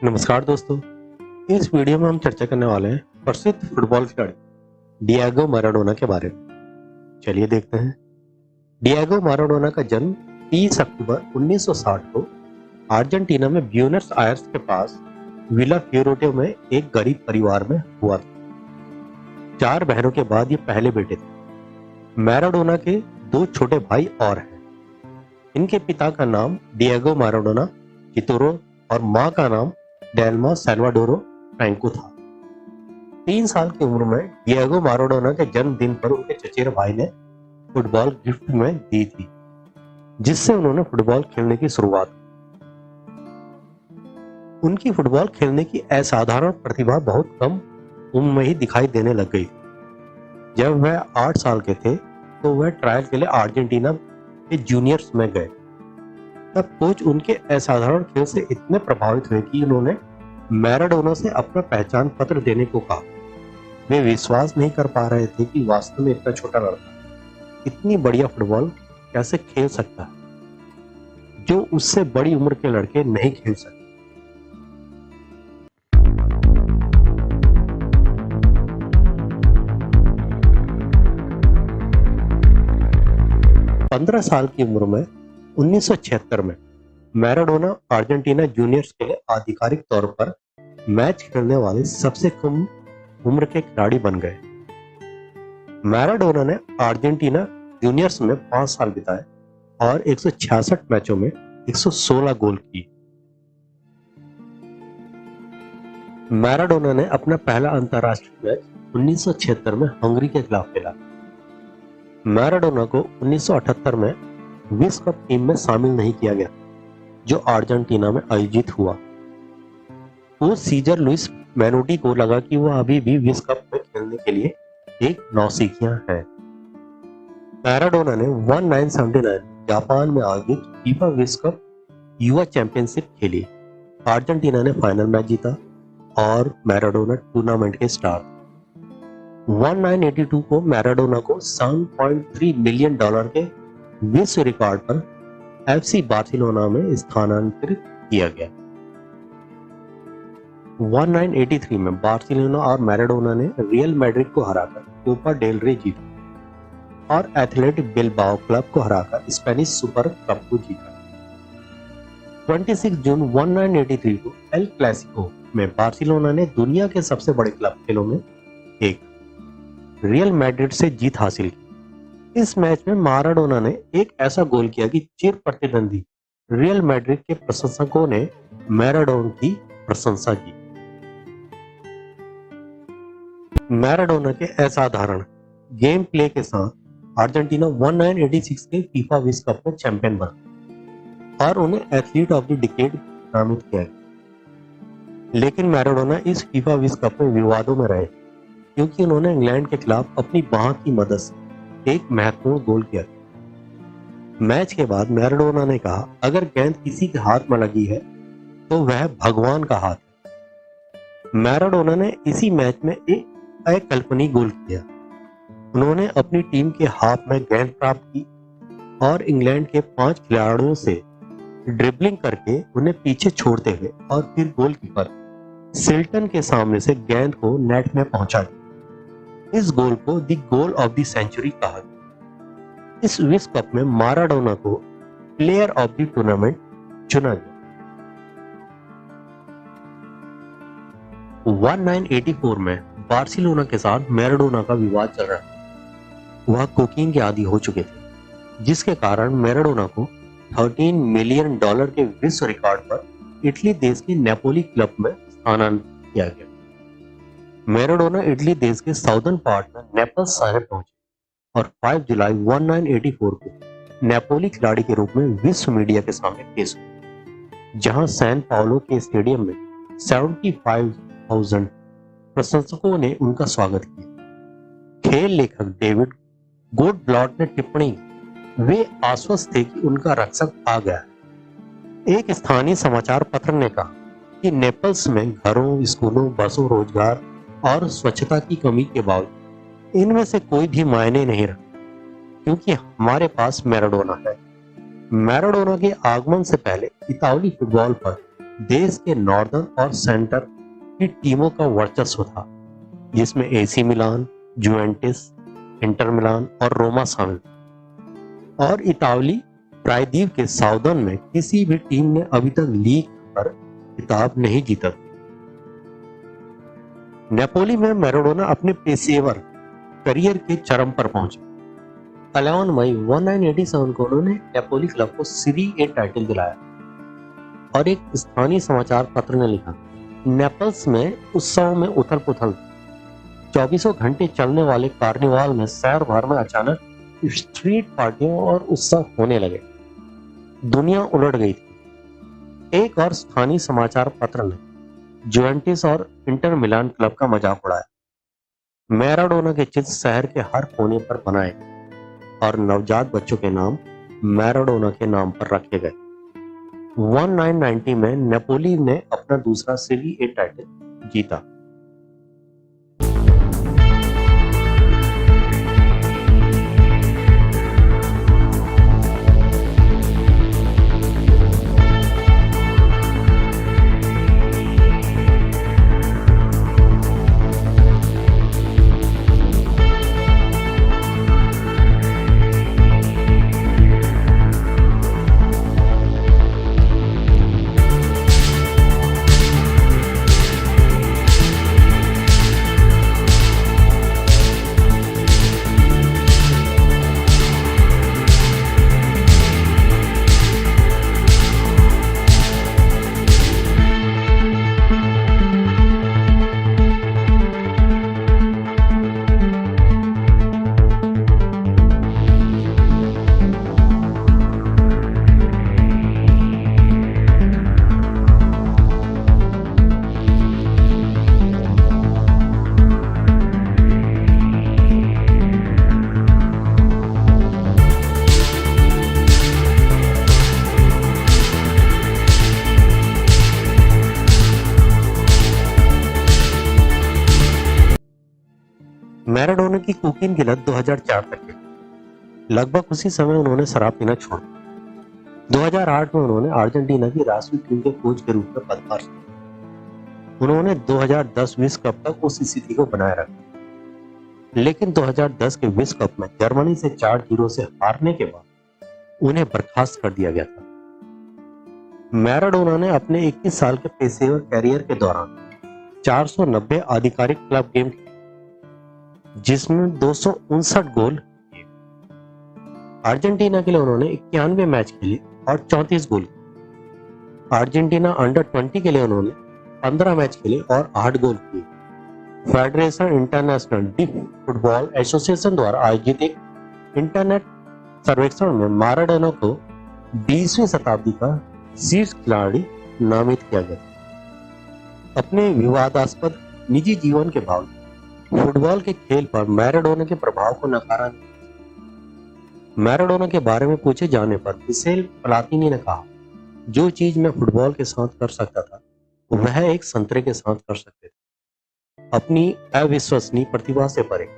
नमस्कार दोस्तों। इस वीडियो में हम चर्चा करने वाले हैं प्रसिद्ध फुटबॉल खिलाड़ी डिएगो मैराडोना के बारे में। चलिए देखते हैं। डिएगो मैराडोना का जन्म 30 अक्टूबर 1960 को अर्जेंटीना में ब्यूनस आयर्स के पास विला फियोरेंटीना में एक गरीब परिवार में हुआ था। 4 बहनों के बाद ये पहले बेटे थे। मैराडोना के 2 छोटे भाई और हैं। इनके पिता का नाम डिएगो मैराडोना चितोरो और मां का नाम डेल्मा सैल्वाडोरो फ्रैंको था। 3 साल की उम्र में डिएगो मैराडोना के जन्मदिन पर उनके चचेरे भाई ने फुटबॉल गिफ्ट में दी थी, जिससे उन्होंने फुटबॉल खेलने की शुरुआत की। उनकी फुटबॉल खेलने की असाधारण प्रतिभा बहुत कम उम्र में ही दिखाई देने लग गई। जब वह 8 साल के थे तो वह ट्रायल के लिए अर्जेंटीना के जूनियर्स में गए। तब कोच उनके असाधारण खेल से इतने प्रभावित हुए कि उन्होंने मैराडोना से अपना पहचान पत्र देने को कहा। वे विश्वास नहीं कर पा रहे थे कि वास्तव में इतना छोटा लड़का इतनी बढ़िया फुटबॉल कैसे खेल सकता है, जो उससे बड़ी उम्र के लड़के नहीं खेल सकते। पंद्रह साल की उम्र में 1976 में मैराडोना अर्जेंटीना जूनियर्स के लिए आधिकारिक तौर पर मैच खेलने वाले सबसे कम उम्र के खिलाड़ी बन गए। मैराडोना ने अर्जेंटीना जूनियर्स में 5 साल बिताए और 166 मैचों में 116 गोल किए। मैराडोना ने अपना पहला अंतर्राष्ट्रीय मैच 1976 में हंगरी के खिलाफ खेला। मैराडोना को 1978 में विश्व कप टीम में शामिल नहीं किया गया, जो अर्जेंटीना में आयोजित हुआ। कोच सीजर लुइस मेनोटी को लगा कि वह अभी भी विश्व कप में खेलने के लिए एक नौसिखिया है। मैराडोना ने 1979 जापान में आयोजित फीफा विश्व कप युवा चैंपियनशिप खेली। अर्जेंटीना ने फाइनल मैच जीता और मैराडोना टूर्नामेंट के स्टार। 1982 को मैराडोना को $7.3 मिलियन के विश्व रिकॉर्ड पर एफसी बार्सिलोना में स्थानांतरित किया गया। 1983 में बार्सिलोना और मैराडोना ने रियल मैड्रिड को हराकर कोपा डेल रे जीता और एथलेटिक बिलबाओ क्लब को हराकर स्पेनिश सुपर कप को जीता। 26 जून 1983 को एल क्लासिको में बार्सिलोना ने दुनिया के सबसे बड़े क्लब खेलों में एक रियल मैड्रिड से जीत हासिल की। इस मैच में मैराडोना ने एक ऐसा गोल किया कि चिर प्रतिद्वंदी रियल मैड्रिड के प्रशंसकों ने मैराडोना की प्रशंसा की। मैराडोना के असाधारण गेम प्ले के साथ अर्जेंटीना 1986 के फीफा विश्व कप में चैंपियन बना और उन्हें एथलीट ऑफ द डिकेड नामित किया गया। लेकिन मैराडोना इस फीफा विश्व कप में विवादों में रहे, क्योंकि उन्होंने इंग्लैंड के खिलाफ अपनी बाह की मदद से एक महत्वपूर्ण गोल किया। मैच के बाद मैराडोना ने कहा, अगर गेंद किसी के हाथ में लगी है तो वह भगवान का हाथ है। मैराडोना ने इसी मैच में एक अकल्पनीय गोल किया। उन्होंने अपनी टीम के हाथ में गेंद प्राप्त की और इंग्लैंड के 5 खिलाड़ियों से ड्रिबलिंग करके उन्हें पीछे छोड़ते हुए और फिर गोलकीपर सिल्टन के सामने से गेंद को नेट में पहुंचा दिया। इस गोल को the goal of the century कहा गया। इस विश्व कप में मैराडोना को प्लेयर ऑफ द टूर्नामेंट चुना गया। 1984 में बार्सिलोना के साथ मैराडोना का विवाद चल रहा था। वह कोकीन के आदी हो चुके थे, जिसके कारण मैराडोना को $13 मिलियन के विश्व रिकॉर्ड पर इटली देश के नेपोली क्लब में स्थानांतरित किया गया। मैराडोना इटली देश के साउदर्न पार्ट में नेपल्स शहर पहुंचे और 5 जुलाई 1984 को नेपोली खिलाड़ी के रूप में विश्व मीडिया के सामने पेश हुए, जहां सैन पाउलो के स्टेडियम में 75,000 प्रशंसकों ने उनका स्वागत किया। खेल लेखक डेविड गोल्डब्लाट ने टिप्पणी, वे आश्वस्त थे कि उनका रक्षक आ गया है। एक स्थानीय समाचार पत्र ने कहा कि नेपल्स में घरों, स्कूलों, बसों, रोजगार और स्वच्छता की कमी के बावजूद इनमें से कोई भी मायने नहीं रखता, क्योंकि हमारे पास मैराडोना है। मैराडोना के आगमन से पहले इतालवी फुटबॉल पर देश के नॉर्दर्न और सेंटर की टीमों का वर्चस्व था, जिसमें एसी मिलान, जुवेंटिस, इंटर मिलान और रोमा शामिल, और इतालवी प्रायद्वीप के साउदर्न में किसी भी टीम ने अभी तक लीग पर खिताब नहीं जीता। नेपोली में मैराडोना अपने पेशेवर करियर के चरम पर पहुंचे। 11 मई 1987 को उन्होंने नेपोली क्लब को सीरी ए टाइटल दिलाया और एक स्थानीय समाचार पत्र ने लिखा, नेपल्स में उत्सव में उथल पुथल, 24 घंटे चलने वाले कार्निवाल में शहर भर में अचानक स्ट्रीट पार्टियों और उत्सव होने लगे। दुनिया उलट गई थी। एक और स्थानीय समाचार पत्र ने जुवेंटिस और इंटर मिलान क्लब का मजाक उड़ाया। मैराडोना के चित्र शहर के हर कोने पर बनाए और नवजात बच्चों के नाम मैराडोना के नाम पर रखे गए। 1990 में नेपोली ने अपना दूसरा सीरी ए टाइटल जीता। मैराडोना की कोकीन की लत 2004 तक है। लगभग उसी समय उन्होंने शराब पीना छोड़ा। 2008 में उन्होंने अर्जेंटीना की राष्ट्रीय टीम के कोच के रूप में पदभार संभाला। उन्होंने 2010 विश्व कप तक उस स्थिति को बनाए रखा, लेकिन 2010 के विश्व कप में जर्मनी से 4-0 से हारने के बाद उन्हें बर्खास्त कर दिया गया था। मैराडोना ने अपने 21 साल के पेशेवर कैरियर के दौरान 490 आधिकारिक क्लब गेम, जिसमें 259 गोल किए। अर्जेंटीना के लिए उन्होंने 91 मैच खेले और 34 गोल किए। अर्जेंटीना अंडर 20 के लिए उन्होंने 15 मैच खेले और 8 गोल किए। Federation international D football association द्वारा आयोजित एक इंटरनेट सर्वेक्षण में मैराडोना को 20वीं शताब्दी का शीर्ष खिलाड़ी नामित किया गया। अपने विवादास्पद निजी जीवन के बावजूद फुटबॉल के खेल पर मैराडोना के प्रभाव को नकारा नहीं। मैराडोना के बारे में पूछे जाने पर मिशेल प्लातिनी ने कहा, जो चीज मैं फुटबॉल के साथ कर सकता था वह एक संतरे के साथ कर सकते थे। अपनी अविश्वसनीय प्रतिभा से परे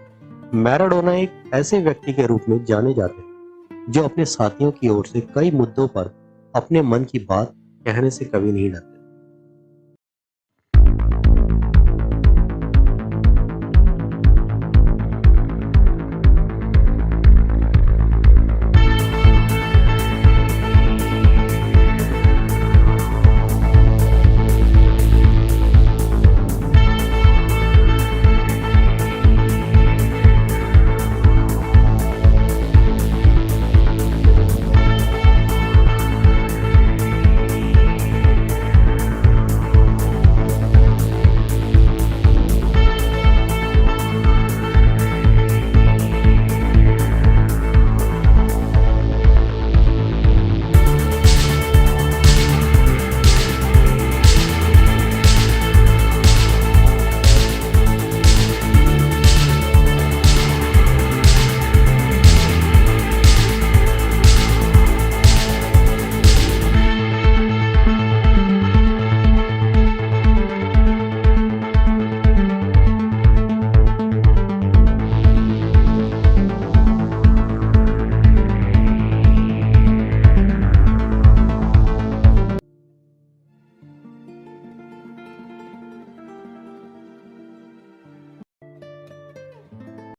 मैराडोना एक ऐसे व्यक्ति के रूप में जाने जाते हैं जो अपने साथियों की ओर से कई मुद्दों पर अपने मन की बात कहने से कभी नहीं डरते।